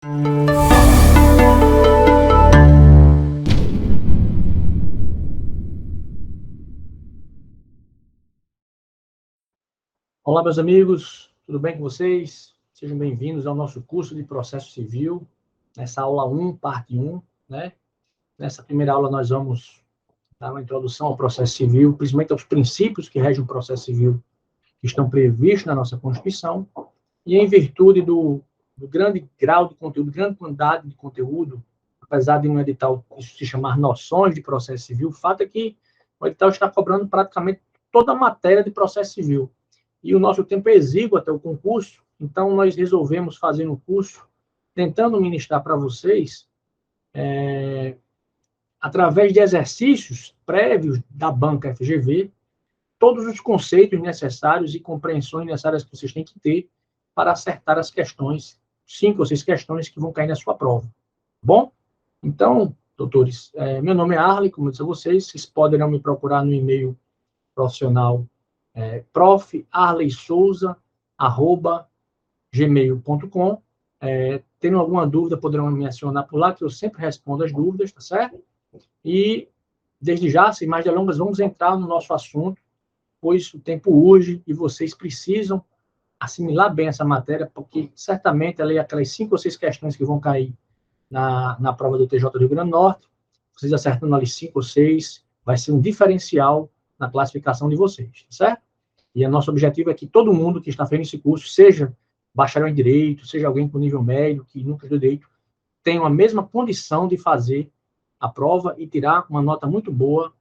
Olá, meus amigos, tudo bem com vocês? Sejam bem-vindos ao nosso curso de Processo Civil, nessa aula 1, parte 1, né? Nessa primeira aula nós vamos dar uma introdução ao processo civil, principalmente aos princípios que regem o processo civil, que estão previstos na nossa Constituição, e em virtude do grande grau de conteúdo, grande quantidade de conteúdo, apesar de um edital se chamar Noções de Processo Civil, o fato é que o edital está cobrando praticamente toda a matéria de processo civil. E o nosso tempo é exíguo até o concurso, então nós resolvemos fazer um curso tentando ministrar para vocês, através de exercícios prévios da banca FGV, todos os conceitos necessários e compreensões necessárias que vocês têm que ter para acertar as questões, 5 ou 6 questões que vão cair na sua prova. Bom? Então, doutores, meu nome é Arley, como eu disse a vocês, vocês poderão me procurar no e-mail profissional prof.arleysouza@gmail.com. Tendo alguma dúvida, poderão me acionar por lá, que eu sempre respondo as dúvidas, tá certo? E, desde já, sem mais delongas, vamos entrar no nosso assunto, pois o tempo urge e vocês precisam assimilar bem essa matéria, porque certamente ali aquelas 5 ou 6 questões que vão cair na prova do TJ do Rio Grande do Norte, vocês acertando ali 5 ou 6, vai ser um diferencial na classificação de vocês, certo? E o nosso objetivo é que todo mundo que está fazendo esse curso, seja bacharel em Direito, seja alguém com nível médio, que nunca estudou Direito, tenha a mesma condição de fazer a prova e tirar uma nota muito boa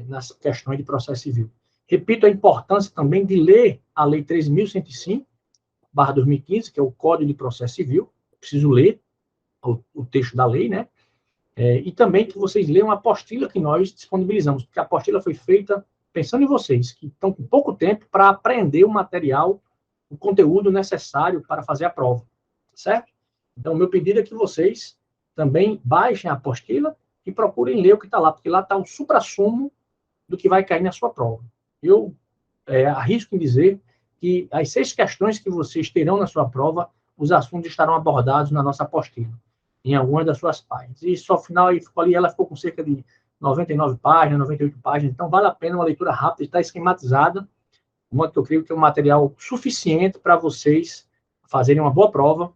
nas questões de processo civil. Repito a importância também de ler a Lei 3.105/2015, que é o Código de Processo Civil. Preciso ler o texto da lei, né? E também que vocês leiam a apostila que nós disponibilizamos, porque a apostila foi feita pensando em vocês, que estão com pouco tempo para aprender o material, o conteúdo necessário para fazer a prova, certo? Então, o meu pedido é que vocês também baixem a apostila e procurem ler o que está lá, porque lá está o suprassumo do que vai cair na sua prova. Eu arrisco em dizer que as 6 questões que vocês terão na sua prova, os assuntos estarão abordados na nossa apostila, em algumas das suas páginas. E só final ela ficou com cerca de 99 páginas, 98 páginas, então vale a pena uma leitura rápida, está esquematizada, de modo que eu creio que é um material suficiente para vocês fazerem uma boa prova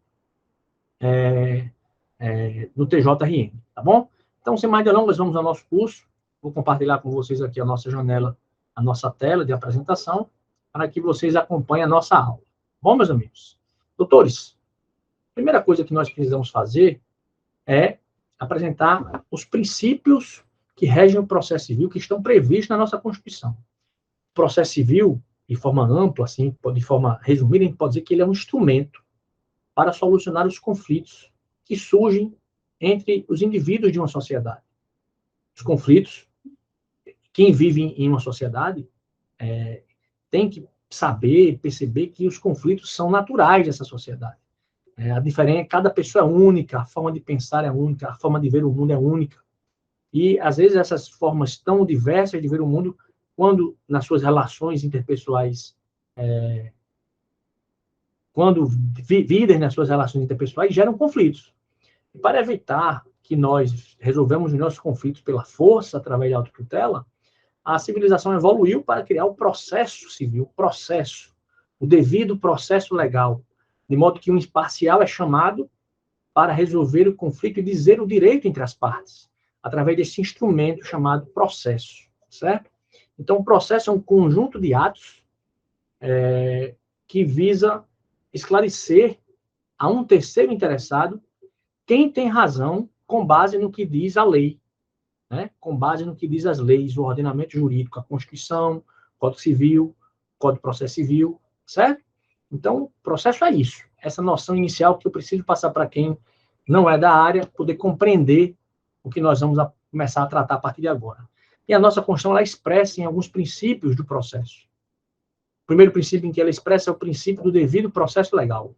no TJRN, tá bom? Então, sem mais delongas, vamos ao nosso curso. Vou compartilhar com vocês aqui a nossa janela, a nossa tela de apresentação, para que vocês acompanhem a nossa aula. Bom, meus amigos? Doutores, a primeira coisa que nós precisamos fazer é apresentar os princípios que regem o processo civil, que estão previstos na nossa Constituição. O processo civil, de forma ampla, assim, de forma resumida, a gente pode dizer que ele é um instrumento para solucionar os conflitos que surgem entre os indivíduos de uma sociedade. Os conflitos, quem vive em uma sociedade tem que saber, perceber que os conflitos são naturais dessa sociedade. A diferença, cada pessoa é única, a forma de pensar é única, a forma de ver o mundo é única. E, às vezes, essas formas tão diversas de ver o mundo, quando nas suas relações interpessoais, quando vividas nas suas relações interpessoais, geram conflitos. E para evitar que nós resolvemos os nossos conflitos pela força, através da autotutela, a civilização evoluiu para criar o processo civil, o devido processo legal, de modo que um imparcial é chamado para resolver o conflito e dizer o direito entre as partes, através desse instrumento chamado processo, certo? Então, o processo é um conjunto de atos que visa esclarecer a um terceiro interessado quem tem razão com base no que diz a lei, né? Com base no que diz as leis, o ordenamento jurídico, a Constituição, o Código Civil, o Código de Processo Civil, certo? Então, o processo é isso, essa noção inicial que eu preciso passar para quem não é da área, poder compreender o que nós vamos começar a tratar a partir de agora. E a nossa Constituição, ela expressa em alguns princípios do processo. O primeiro princípio em que ela expressa é o princípio do devido processo legal.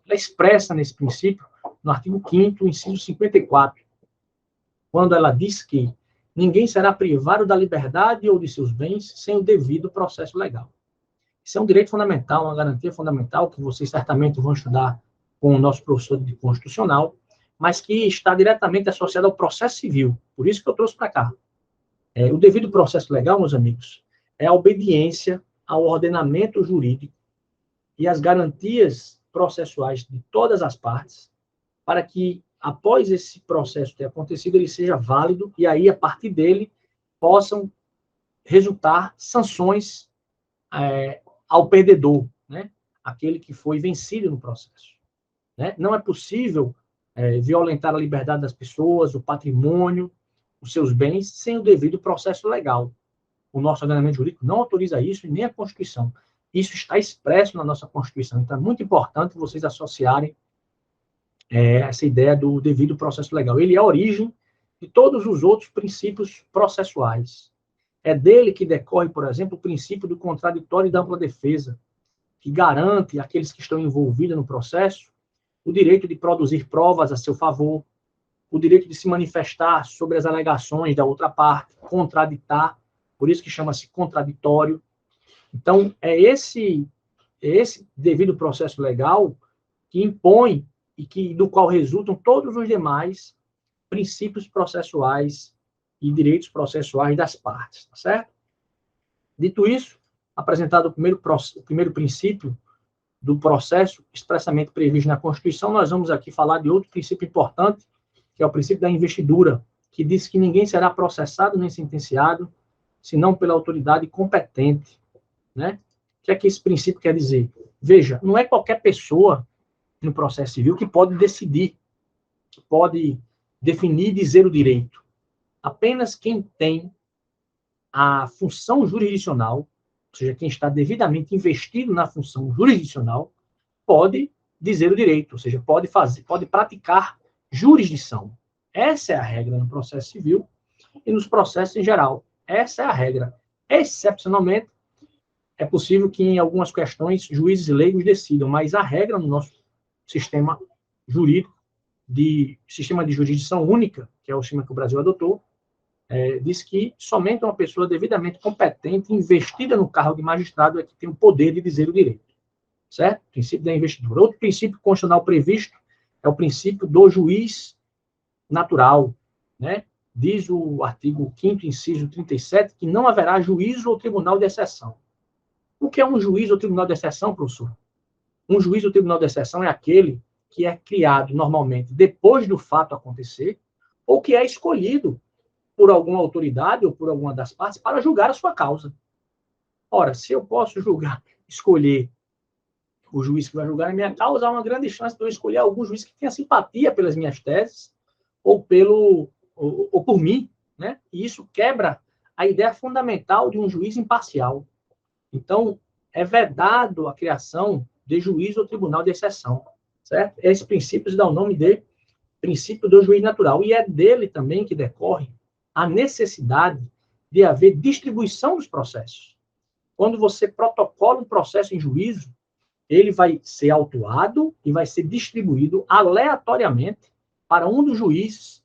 Ela expressa nesse princípio no artigo 5º, inciso 54, quando ela diz que ninguém será privado da liberdade ou de seus bens sem o devido processo legal. Isso é um direito fundamental, uma garantia fundamental que vocês certamente vão estudar com o nosso professor de constitucional, mas que está diretamente associado ao processo civil. Por isso que eu trouxe para cá. O devido processo legal, meus amigos, é a obediência ao ordenamento jurídico e às garantias processuais de todas as partes, para que, após esse processo ter acontecido, ele seja válido, e aí, a partir dele, possam resultar sanções ao perdedor, né? Aquele que foi vencido no processo. Né? Não é possível violentar a liberdade das pessoas, o patrimônio, os seus bens, sem o devido processo legal. O nosso ordenamento jurídico não autoriza isso, e nem a Constituição. Isso está expresso na nossa Constituição. Então, é muito importante vocês associarem essa ideia do devido processo legal. Ele é a origem de todos os outros princípios processuais. É dele que decorre, por exemplo, o princípio do contraditório e da ampla defesa, que garante àqueles que estão envolvidos no processo o direito de produzir provas a seu favor, o direito de se manifestar sobre as alegações da outra parte, contraditar, por isso que chama-se contraditório. Então, é esse devido processo legal que impõe e do qual resultam todos os demais princípios processuais e direitos processuais das partes, tá certo? Dito isso, apresentado o primeiro princípio do processo expressamente previsto na Constituição, nós vamos aqui falar de outro princípio importante, que é o princípio da investidura, que diz que ninguém será processado nem sentenciado, senão pela autoridade competente, né? O que é que esse princípio quer dizer? Veja, não é qualquer pessoa no processo civil que pode decidir, que pode definir e dizer o direito. Apenas quem tem a função jurisdicional, ou seja, quem está devidamente investido na função jurisdicional, pode dizer o direito, ou seja, pode praticar jurisdição. Essa é a regra no processo civil e nos processos em geral. Essa é a regra. Excepcionalmente, é possível que em algumas questões juízes leigos decidam, mas a regra no nosso sistema jurídico, sistema de jurisdição única, que é o sistema que o Brasil adotou, diz que somente uma pessoa devidamente competente, investida no cargo de magistrado, é que tem o poder de dizer o direito. Certo? Princípio da investidura. Outro princípio constitucional previsto é o princípio do juiz natural, né? Diz o artigo 5º, inciso 37, que não haverá juízo ou tribunal de exceção. O que é um juiz ou tribunal de exceção, professor? Um juiz ou tribunal de exceção é aquele que é criado normalmente depois do fato acontecer, ou que é escolhido por alguma autoridade ou por alguma das partes para julgar a sua causa. Ora, se eu posso escolher o juiz que vai julgar a minha causa, há uma grande chance de eu escolher algum juiz que tenha simpatia pelas minhas teses ou por mim, né? E isso quebra a ideia fundamental de um juiz imparcial. Então, é vedado a criação de juiz ou tribunal de exceção, certo? Esse princípio se dá o nome de princípio do juiz natural, e é dele também que decorre a necessidade de haver distribuição dos processos. Quando você protocola um processo em juízo, ele vai ser autuado e vai ser distribuído aleatoriamente para um dos juízes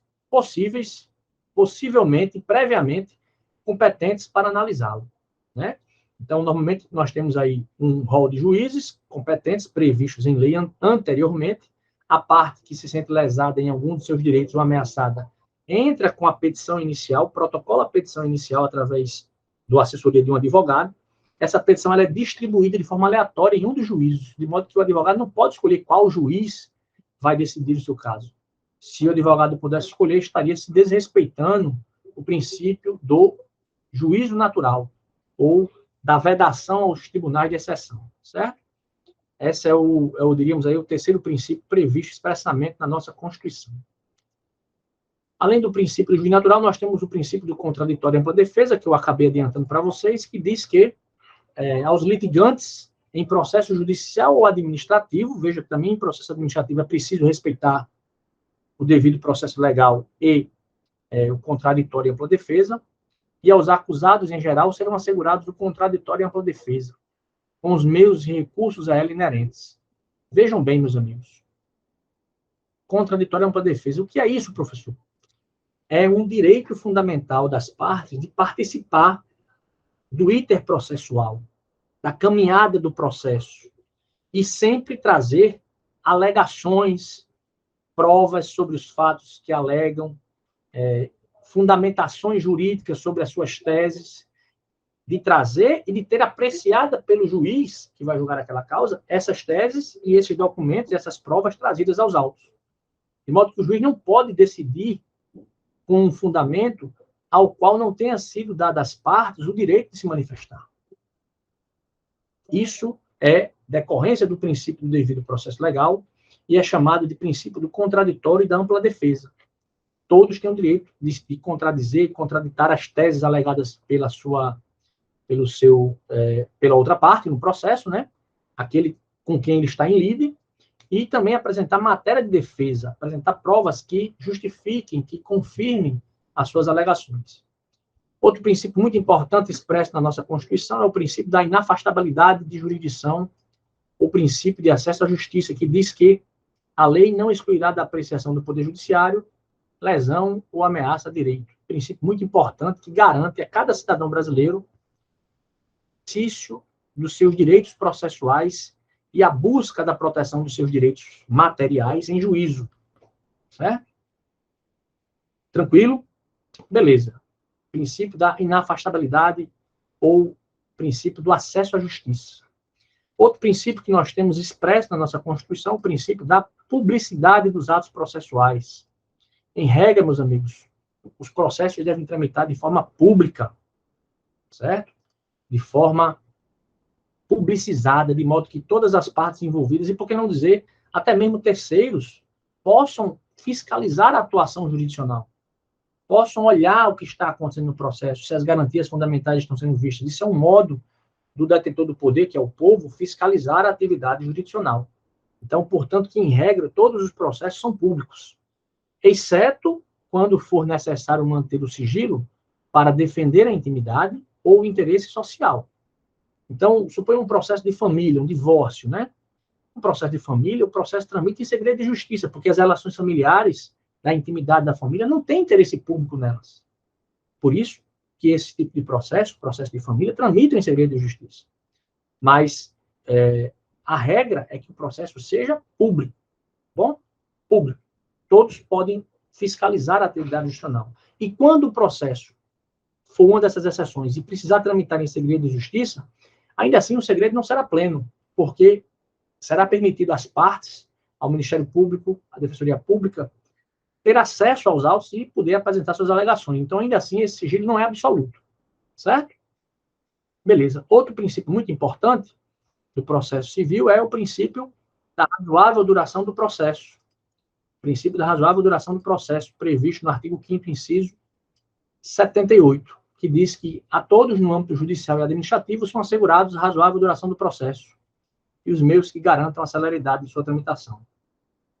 possivelmente, previamente, competentes para analisá-lo, né? Então, normalmente, nós temos aí um rol de juízes competentes, previstos em lei anteriormente. A parte que se sente lesada em algum dos seus direitos ou ameaçada entra com a petição inicial, protocola a petição inicial através do assessoria de um advogado. Essa petição ela é distribuída de forma aleatória em um dos juízes, de modo que o advogado não pode escolher qual juiz vai decidir o seu caso. Se o advogado pudesse escolher, estaria se desrespeitando o princípio do juízo natural, ou da vedação aos tribunais de exceção, certo? Esse diríamos aí, o terceiro princípio previsto expressamente na nossa Constituição. Além do princípio do juiz natural, nós temos o princípio do contraditório e ampla defesa, que eu acabei adiantando para vocês, que diz que aos litigantes em processo judicial ou administrativo, veja que também em processo administrativo é preciso respeitar o devido processo legal e o contraditório e ampla defesa, e aos acusados em geral serão assegurados o contraditório e ampla defesa, com os meios e recursos a ela inerentes. Vejam bem, meus amigos. Contraditório e ampla defesa. O que é isso, professor? É um direito fundamental das partes de participar do interprocessual, da caminhada do processo, e sempre trazer alegações, provas sobre os fatos que alegam, fundamentações jurídicas sobre as suas teses, de trazer e de ter apreciada pelo juiz que vai julgar aquela causa, essas teses e esses documentos, essas provas trazidas aos autos. De modo que o juiz não pode decidir com um fundamento ao qual não tenha sido dado às partes o direito de se manifestar. Isso é decorrência do princípio do devido processo legal e é chamado de princípio do contraditório e da ampla defesa. Todos têm o direito de contradizer e contraditar as teses alegadas pela outra parte no processo, né? Aquele com quem ele está em lide, e também apresentar matéria de defesa, apresentar provas que justifiquem, que confirmem as suas alegações. Outro princípio muito importante expresso na nossa Constituição é o princípio da inafastabilidade de jurisdição, o princípio de acesso à justiça, que diz que a lei não excluirá da apreciação do Poder Judiciário lesão ou ameaça a direito. Princípio muito importante que garante a cada cidadão brasileiro exercício dos seus direitos processuais e a busca da proteção dos seus direitos materiais em juízo. Certo? Tranquilo? Beleza. Princípio da inafastabilidade ou princípio do acesso à justiça. Outro princípio que nós temos expresso na nossa Constituição é o princípio da publicidade dos atos processuais. Em regra, meus amigos, os processos devem tramitar de forma pública, certo? De forma publicizada, de modo que todas as partes envolvidas, e por que não dizer, até mesmo terceiros, possam fiscalizar a atuação jurisdicional, possam olhar o que está acontecendo no processo, se as garantias fundamentais estão sendo vistas. Isso é um modo do detentor do poder, que é o povo, fiscalizar a atividade jurisdicional. Então, portanto, que em regra, todos os processos são públicos, exceto quando for necessário manter o sigilo para defender a intimidade ou o interesse social. Então, suponha um processo de família, um divórcio, né? Um processo de família, o processo tramita em segredo de justiça, porque as relações familiares, da intimidade da família, não tem interesse público nelas. Por isso que esse tipo de processo de família, tramita em segredo de justiça. Mas a regra é que o processo seja público. Bom? Público. Todos podem fiscalizar a atividade jurisdicional. E quando o processo for uma dessas exceções e precisar tramitar em segredo de justiça, ainda assim o segredo não será pleno, porque será permitido às partes, ao Ministério Público, à Defensoria Pública, ter acesso aos autos e poder apresentar suas alegações. Então, ainda assim, esse sigilo não é absoluto. Certo? Beleza. Outro princípio muito importante do processo civil é o princípio da razoável duração do processo. O princípio da razoável duração do processo, previsto no artigo 5º, inciso 78, que diz que a todos no âmbito judicial e administrativo são assegurados a razoável duração do processo e os meios que garantam a celeridade de sua tramitação.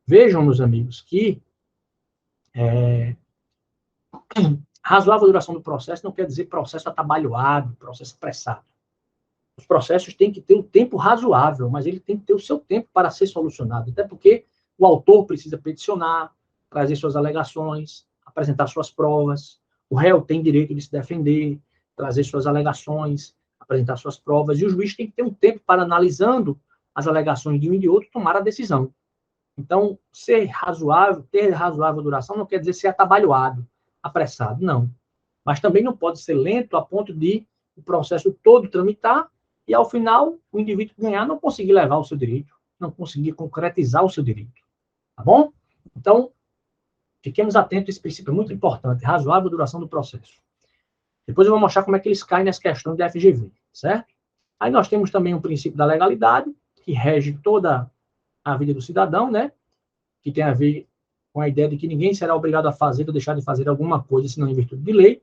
Vejam, meus amigos, que razoável duração do processo não quer dizer processo atabalhoado, processo apressado. Os processos têm que ter um tempo razoável, mas ele tem que ter o seu tempo para ser solucionado. Até porque o autor precisa peticionar, trazer suas alegações, apresentar suas provas. O réu tem direito de se defender, trazer suas alegações, apresentar suas provas. E o juiz tem que ter um tempo para, analisando as alegações de um e de outro, tomar a decisão. Então, ser razoável, ter razoável duração, não quer dizer ser atabalhoado, apressado, não. Mas também não pode ser lento a ponto de o processo todo tramitar e, ao final, o indivíduo ganhar não conseguir levar o seu direito, não conseguir concretizar o seu direito. Tá bom? Então, fiquemos atentos a esse princípio muito importante, razoável duração do processo. Depois eu vou mostrar como é que eles caem nas questões da FGV, certo? Aí nós temos também o princípio da legalidade, que rege toda a vida do cidadão, né? Que tem a ver com a ideia de que ninguém será obrigado a fazer ou deixar de fazer alguma coisa, senão em virtude de lei.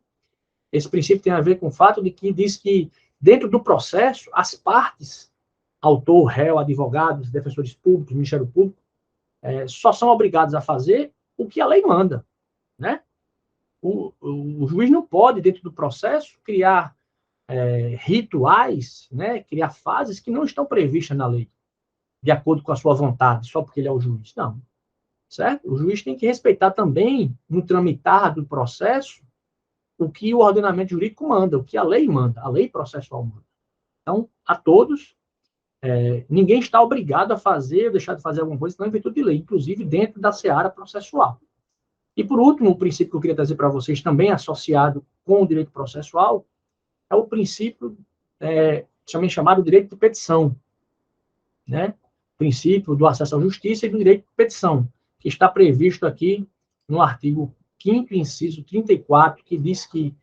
Esse princípio tem a ver com o fato de que diz que, dentro do processo, as partes, autor, réu, advogados, defensores públicos, Ministério Público, só são obrigados a fazer o que a lei manda, né? O juiz não pode, dentro do processo, criar rituais, né? Criar fases que não estão previstas na lei, de acordo com a sua vontade, só porque ele é o juiz. Não. Certo? O juiz tem que respeitar também, no tramitar do processo, o que o ordenamento jurídico manda, o que a lei manda, a lei processual manda. Então, a todos, ninguém está obrigado a fazer ou deixar de fazer alguma coisa, não em virtude de lei, inclusive dentro da seara processual. E, por último, o princípio que eu queria trazer para vocês, também associado com o direito processual, é o princípio também chamado direito de petição, né? O princípio do acesso à justiça e do direito de petição, que está previsto aqui no artigo 5º, inciso 34, que diz que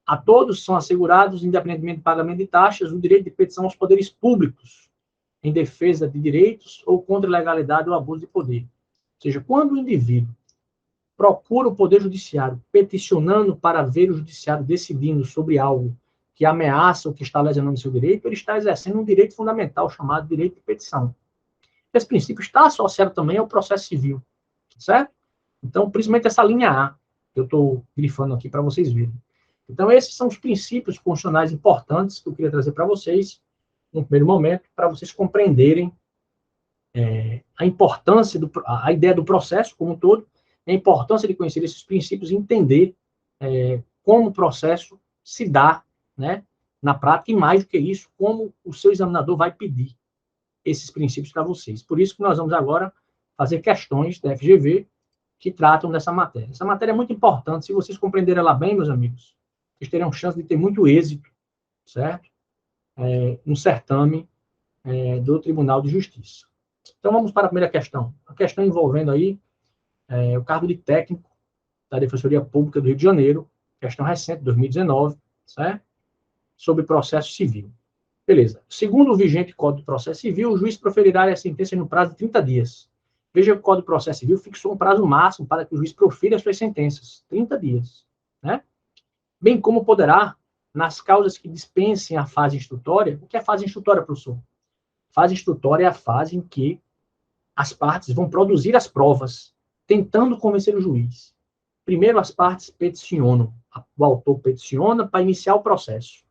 a todos são assegurados, independentemente do pagamento de taxas, o direito de petição aos poderes públicos, em defesa de direitos ou contra a ilegalidade ou abuso de poder. Ou seja, quando o indivíduo procura o Poder Judiciário peticionando para ver o Judiciário decidindo sobre algo que ameaça ou que está lesionando seu direito, ele está exercendo um direito fundamental chamado direito de petição. Esse princípio está associado também ao processo civil, certo? Então, principalmente essa linha A, que eu estou grifando aqui para vocês verem. Então, esses são os princípios constitucionais importantes que eu queria trazer para vocês, no primeiro momento, para vocês compreenderem a importância, a ideia do processo como um todo, a importância de conhecer esses princípios e entender como o processo se dá, né, na prática, e mais do que isso, como o seu examinador vai pedir esses princípios para vocês. Por isso que nós vamos agora fazer questões da FGV que tratam dessa matéria. Essa matéria é muito importante. Se vocês compreenderem ela bem, meus amigos, vocês terão chance de ter muito êxito, certo? No certame do Tribunal de Justiça. Então, vamos para a primeira questão. A questão envolvendo aí o cargo de técnico da Defensoria Pública do Rio de Janeiro, questão recente, 2019, certo? Sobre processo civil. Beleza. Segundo o vigente Código de Processo Civil, o juiz proferirá a sentença no prazo de 30 dias. Veja que o Código de Processo Civil fixou um prazo máximo para que o juiz profira as suas sentenças, 30 dias, né? Bem como poderá, nas causas que dispensem a fase instrutória. O que é fase instrutória, professor? Fase instrutória é a fase em que as partes vão produzir as provas, tentando convencer o juiz. Primeiro, as partes peticionam, o autor peticiona para iniciar o processo.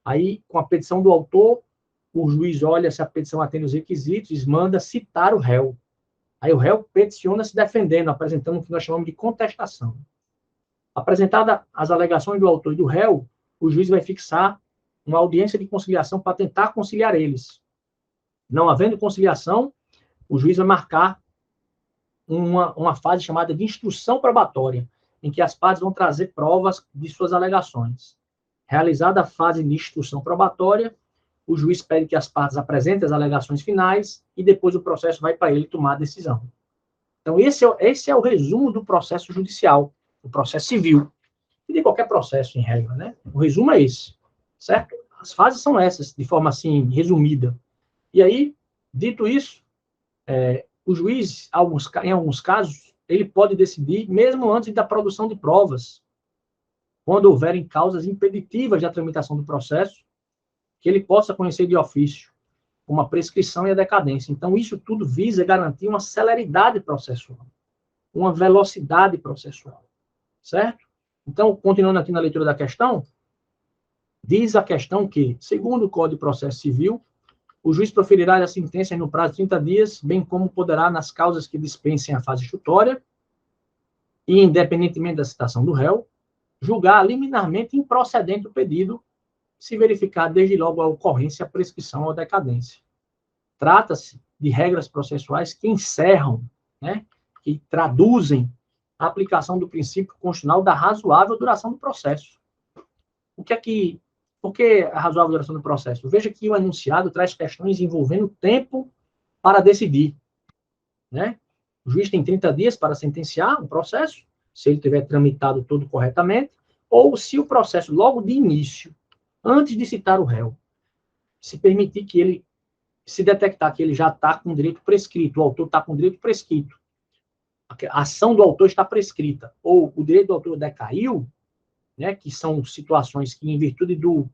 Aí, com a petição do autor, o juiz olha se a petição atende os requisitos e manda citar o réu. Aí o réu peticiona se defendendo, apresentando o que nós chamamos de contestação. Apresentadas as alegações do autor e do réu, o juiz vai fixar uma audiência de conciliação para tentar conciliar eles. Não havendo conciliação, o juiz vai marcar uma fase chamada de instrução probatória, em que as partes vão trazer provas de suas alegações. Realizada a fase de instrução probatória, o juiz pede que as partes apresentem as alegações finais e depois o processo vai para ele tomar a decisão. Então, esse é o resumo do processo judicial, do processo civil, e de qualquer processo, em regra, né? O resumo é esse, certo? As fases são essas, de forma assim, resumida. E aí, dito isso, o juiz, em alguns casos, ele pode decidir, mesmo antes da produção de provas, quando houverem causas impeditivas da tramitação do processo, que ele possa conhecer de ofício, como a prescrição e a decadência. Então, isso tudo visa garantir uma celeridade processual, uma velocidade processual, certo? Então, continuando aqui na leitura da questão, diz a questão que, segundo o Código de Processo Civil, o juiz proferirá a sentença no prazo de 30 dias, bem como poderá, nas causas que dispensem a fase instrutória, e independentemente da citação do réu, julgar liminarmente improcedente o pedido, se verificar desde logo a ocorrência, a prescrição ou a decadência. Trata-se de regras processuais que encerram, né, que traduzem a aplicação do princípio constitucional da razoável duração do processo. Por que a razoável duração do processo? Veja que o enunciado traz questões envolvendo tempo para decidir, né? O juiz tem 30 dias para sentenciar um processo, se ele tiver tramitado tudo corretamente, ou se o processo, logo de início, antes de citar o réu, se permitir que ele, se detectar que ele já está com direito prescrito, o autor está com direito prescrito, a ação do autor está prescrita, ou o direito do autor decaiu, né, que são situações que, em virtude do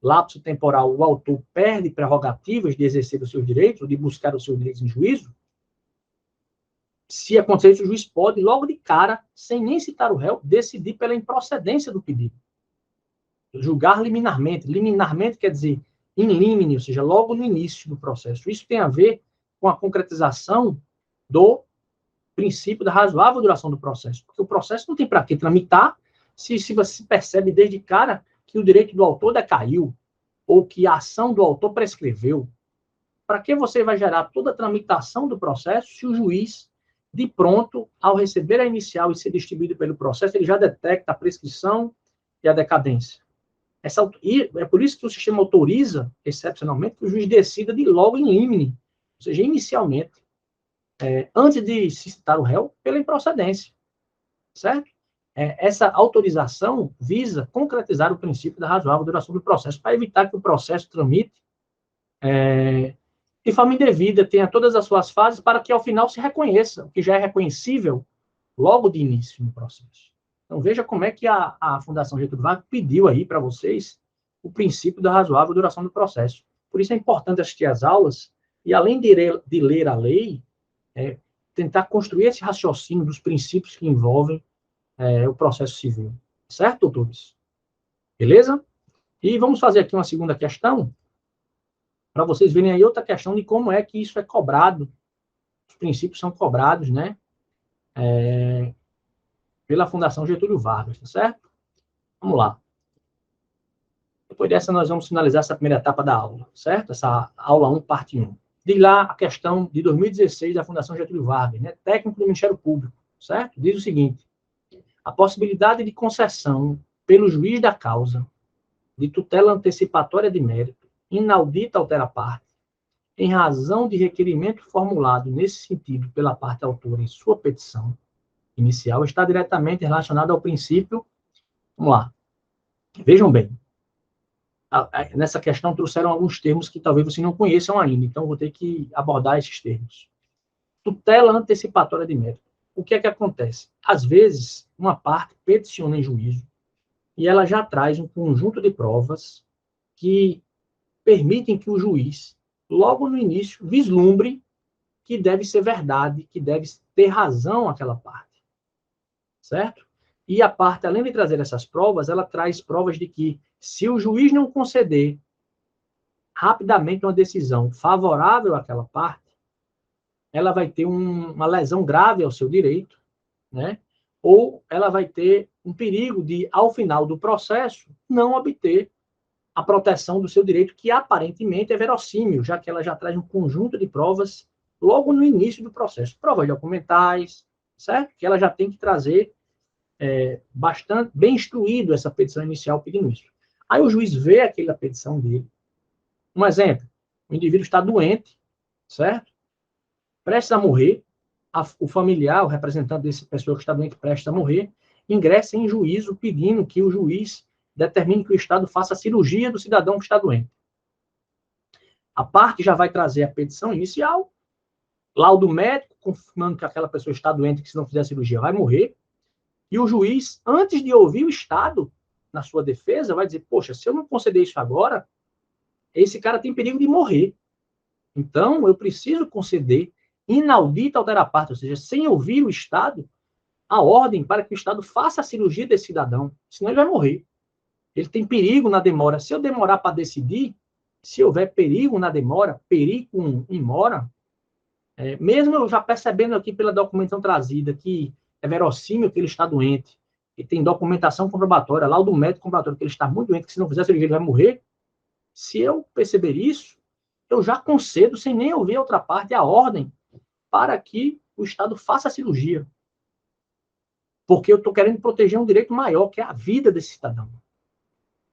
lapso temporal, o autor perde prerrogativas de exercer os seus direitos, ou de buscar os seus direitos em juízo. Se acontecer isso, o juiz pode, logo de cara, sem nem citar o réu, decidir pela improcedência do pedido. Julgar liminarmente. Liminarmente quer dizer in limine, ou seja, logo no início do processo. Isso tem a ver com a concretização do princípio da razoável duração do processo. Porque o processo não tem para que tramitar se você percebe desde cara que o direito do autor decaiu, ou que a ação do autor prescreveu. para que você vai gerar toda a tramitação do processo se o juiz, de pronto, ao receber a inicial e ser distribuído pelo processo, ele já detecta a prescrição e a decadência? E é por isso que o sistema autoriza, excepcionalmente, que o juiz decida de logo em limine, ou seja, inicialmente, antes de se citar o réu, pela improcedência, certo? Essa autorização visa concretizar o princípio da razoável duração do processo, para evitar que o processo tramite de forma indevida, tenha todas as suas fases, para que ao final se reconheça o que já é reconhecível logo de início no processo. Então, veja como é que a Fundação Getúlio Vargas pediu aí para vocês o princípio da razoável duração do processo. Por isso é importante assistir às aulas e, além de ler a lei, tentar construir esse raciocínio dos princípios que envolvem o processo civil. Certo, doutores? Beleza? E vamos fazer aqui uma segunda questão, para vocês verem aí outra questão de como é que isso é cobrado. Os princípios são cobrados, né? Pela Fundação Getúlio Vargas, tá certo? Vamos lá. Depois dessa, nós vamos finalizar essa primeira etapa da aula, certo? Essa aula 1, parte 1. Diz lá a questão de 2016 da Fundação Getúlio Vargas, né? Técnico do Ministério Público, certo? Diz o seguinte: a possibilidade de concessão pelo juiz da causa de tutela antecipatória de mérito, inaudita altera parte, em razão de requerimento formulado nesse sentido pela parte autora em sua petição inicial, está diretamente relacionado ao princípio. Vamos lá. Vejam bem. Nessa questão trouxeram alguns termos que talvez vocês não conheçam ainda, então vou ter que abordar esses termos. Tutela antecipatória de mérito. O que é que acontece? Às vezes, uma parte peticiona em juízo e ela já traz um conjunto de provas que permitem que o juiz, logo no início, vislumbre que deve ser verdade, que deve ter razão aquela parte. Certo? E a parte, além de trazer essas provas, ela traz provas de que, se o juiz não conceder rapidamente uma decisão favorável àquela parte, ela vai ter uma lesão grave ao seu direito, né? Ou ela vai ter um perigo de, ao final do processo, não obter a proteção do seu direito, que aparentemente é verossímil, já que ela já traz um conjunto de provas logo no início do processo. Provas documentais, certo? Que ela já tem que trazer bastante bem instruído essa petição inicial pedindo isso. Aí o juiz vê aquela petição dele. Um exemplo: o indivíduo está doente, certo? Prestes a morrer, o familiar, o representante dessa pessoa que está doente, prestes a morrer, ingressa em juízo pedindo que o juiz determine que o Estado faça a cirurgia do cidadão que está doente. A parte já vai trazer a petição inicial, laudo médico confirmando que aquela pessoa está doente, que se não fizer a cirurgia vai morrer, e o juiz, antes de ouvir o Estado na sua defesa, vai dizer: poxa, se eu não conceder isso agora, esse cara tem perigo de morrer. Então, eu preciso conceder inaudita altera parte, ou seja, sem ouvir o Estado, a ordem para que o Estado faça a cirurgia desse cidadão, senão ele vai morrer. Ele tem perigo na demora. Se eu demorar para decidir, se houver perigo na demora, perigo in mora, mesmo eu já percebendo aqui pela documentação trazida que é verossímil que ele está doente, e tem documentação comprobatória, laudo médico comprobatório que ele está muito doente, que se não fizer cirurgia ele vai morrer, se eu perceber isso, eu já concedo, sem nem ouvir a outra parte, a ordem para que o Estado faça a cirurgia. Porque eu estou querendo proteger um direito maior, que é a vida desse cidadão.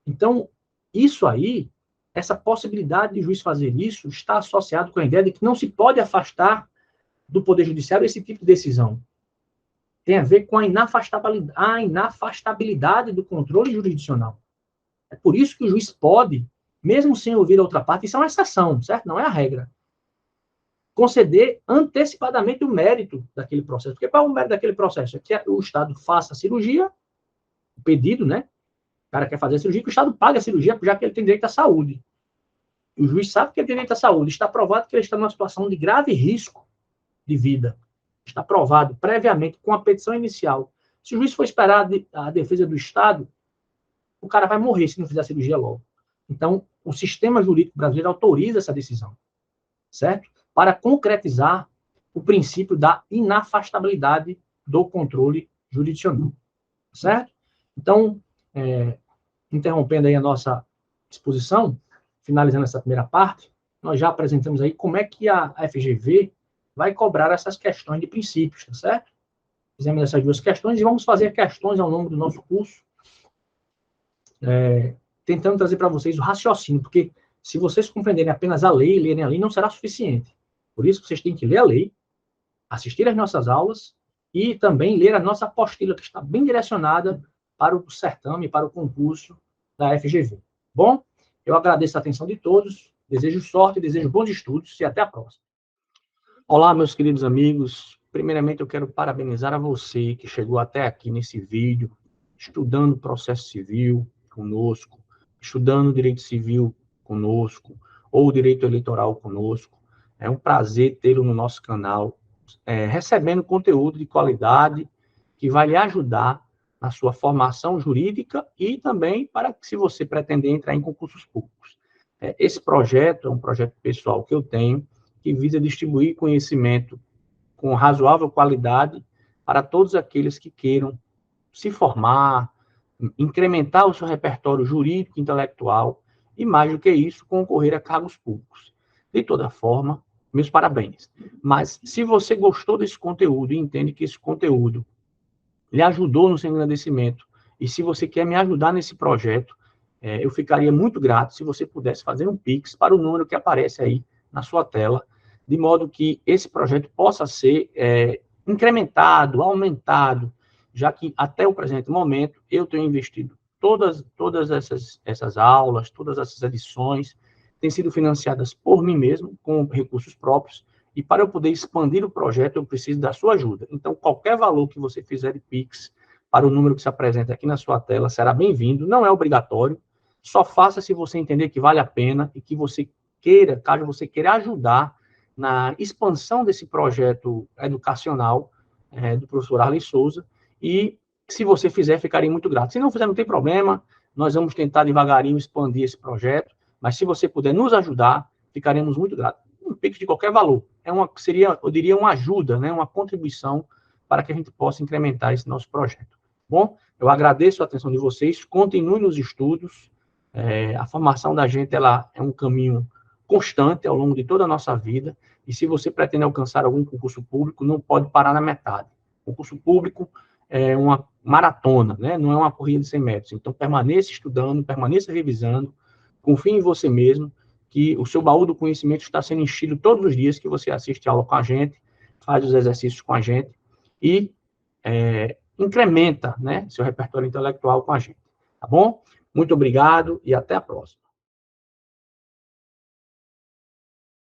Então, isso aí, essa possibilidade de juiz fazer isso, está associado com a ideia de que não se pode afastar do Poder Judiciário esse tipo de decisão. Tem a ver com a inafastabilidade do controle jurisdicional. É por isso que o juiz pode, mesmo sem ouvir a outra parte, isso é uma exceção, certo? Não é a regra, conceder antecipadamente o mérito daquele processo. Porque qual é o mérito daquele processo? É que o Estado faça a cirurgia, o pedido, né? O cara quer fazer a cirurgia, que o Estado pague a cirurgia, já que ele tem direito à saúde. O juiz sabe que ele tem direito à saúde. Está provado que ele está numa situação de grave risco de vida. Está provado previamente com a petição inicial. Se o juiz for esperar a defesa do Estado, o cara vai morrer se não fizer a cirurgia logo. Então, o sistema jurídico brasileiro autoriza essa decisão, certo? Para concretizar o princípio da inafastabilidade do controle jurisdicional, certo? Então, interrompendo aí a nossa exposição, finalizando essa primeira parte, nós já apresentamos aí como é que a FGV vai cobrar essas questões de princípios, tá certo? Fizemos essas duas questões e vamos fazer questões ao longo do nosso curso, tentando trazer para vocês o raciocínio, porque se vocês compreenderem apenas a lei, lerem a lei, não será suficiente. Por isso, vocês têm que ler a lei, assistir às nossas aulas e também ler a nossa apostila, que está bem direcionada para o certame, para o concurso da FGV. Bom, eu agradeço a atenção de todos, desejo sorte, desejo bons estudos e até a próxima. Olá, meus queridos amigos. Primeiramente, eu quero parabenizar a você que chegou até aqui nesse vídeo, estudando processo civil conosco, estudando direito civil conosco, ou direito eleitoral conosco. É um prazer tê-lo no nosso canal, recebendo conteúdo de qualidade que vai lhe ajudar na sua formação jurídica e também para que, se você pretender entrar em concursos públicos. Esse projeto é um projeto pessoal que eu tenho, que visa distribuir conhecimento com razoável qualidade para todos aqueles que queiram se formar, incrementar o seu repertório jurídico e intelectual e, mais do que isso, concorrer a cargos públicos. De toda forma, meus parabéns. Mas, se você gostou desse conteúdo e entende que esse conteúdo lhe ajudou no seu engrandecimento, e se você quer me ajudar nesse projeto, eu ficaria muito grato se você pudesse fazer um Pix para o número que aparece aí na sua tela, de modo que esse projeto possa ser incrementado, aumentado, já que até o presente momento eu tenho investido todas essas aulas, todas essas edições, têm sido financiadas por mim mesmo, com recursos próprios, e para eu poder expandir o projeto, eu preciso da sua ajuda. Então, qualquer valor que você fizer de Pix para o número que se apresenta aqui na sua tela será bem-vindo, não é obrigatório, só faça se você entender que vale a pena e que você queira, caso você queira ajudar na expansão desse projeto educacional do professor Arley Souza, e se você fizer, ficaria muito grato. Se não fizer, não tem problema, nós vamos tentar devagarinho expandir esse projeto, mas se você puder nos ajudar, ficaremos muito gratos. Um Pix de qualquer valor, seria, eu diria, uma ajuda, né, uma contribuição para que a gente possa incrementar esse nosso projeto. Bom, eu agradeço a atenção de vocês, continue nos estudos, a formação da gente ela é um caminho constante ao longo de toda a nossa vida, e se você pretende alcançar algum concurso público, não pode parar na metade. O concurso público é uma maratona, né? Não é uma corrida de 100 metros. Então, permaneça estudando, permaneça revisando, confie em você mesmo, que o seu baú do conhecimento está sendo enchido todos os dias que você assiste a aula com a gente, faz os exercícios com a gente e incrementa, né, seu repertório intelectual com a gente. Tá bom? Muito obrigado e até a próxima.